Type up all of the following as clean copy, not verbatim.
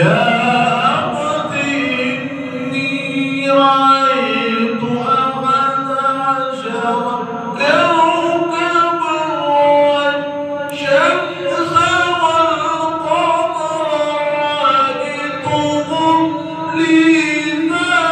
أبت إني رأيت 11 كوكبا والشمس والقمر رأيتهم لي ساجدين.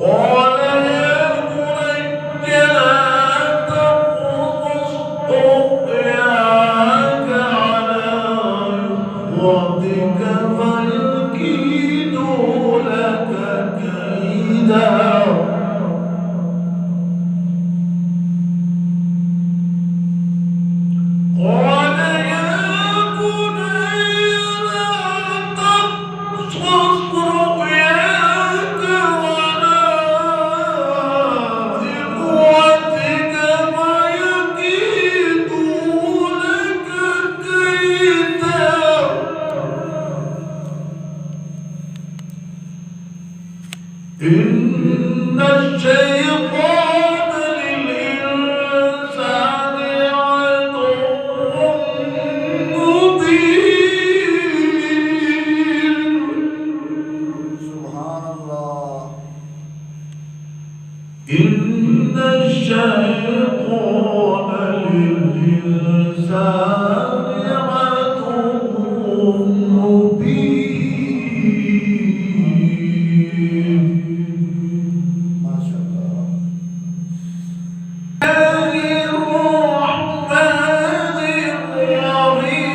قال يا بني لا تقصص رؤياك على إخوتك فيكيدوا لك كيدا. قال يا بني لا تقصص رؤياك على إخوتك فيكيدوا لك كيدا. إن الشيطان للإنسان عدو مبين. سبحان الله. إن الشيطان للإنسان عدو مبين. ما شاء الله. الرحمن الرحيم.